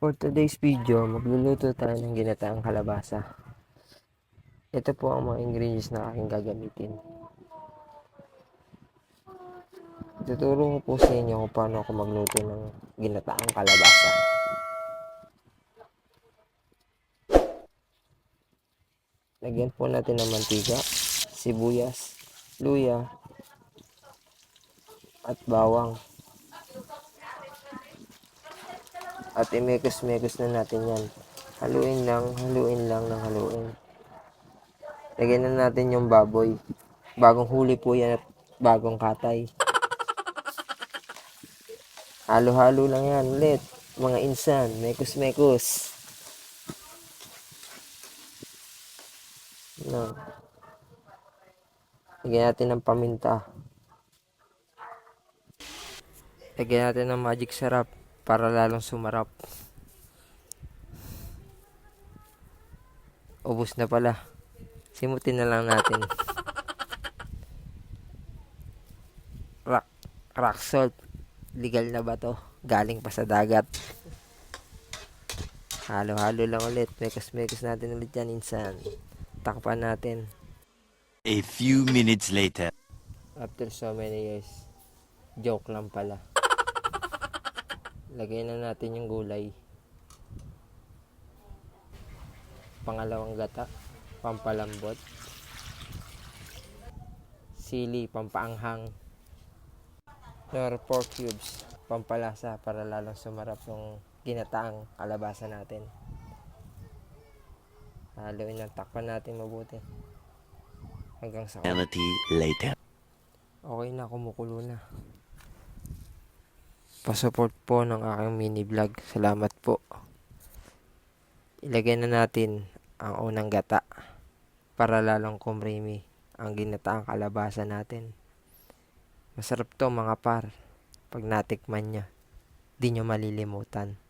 For today's video, magluluto tayo ng ginataang kalabasa. Ito po ang mga ingredients na aking gagamitin. Tuturo ko po sa inyo kung paano ako magluto ng ginataang kalabasa. Lagyan po natin ng mantika, sibuyas, luya, at bawang. At imekos-mekos na natin yan. Haluin lang ng haluin. Lagyan na natin yung baboy. Bagong huli po yan at bagong katay. Halo-halo lang yan ulit. Mga insan, mekos-mekos. No. Lagyan natin ng paminta. Lagyan natin ng magic sarap para lalong sumarap. Ubus na pala. Simutin na lang natin. Rock salt. Legal na ba to? Galing pa sa dagat. Halo-halo lang ulit. Mekos-mekos natin ulit yan, insan. Takpan natin. A few minutes later. After so many years. Joke lang pala. Lagay na natin yung gulay. Pangalawang gata. Pampalambot. Sili, pampaanghang. Nor pork cubes. Pampalasa para lalong sumarap ng ginataang kalabasa natin. Haluin ang takpan natin mabuti. Hanggang sa Later. okay na, kumukulo na. Pasupport po ng aking mini vlog. Salamat po. Ilagay na natin ang unang gata para lalong kumrimi ang ginataang kalabasa natin. Masarap to mga par. Pag natikman nyo, di nyo malilimutan.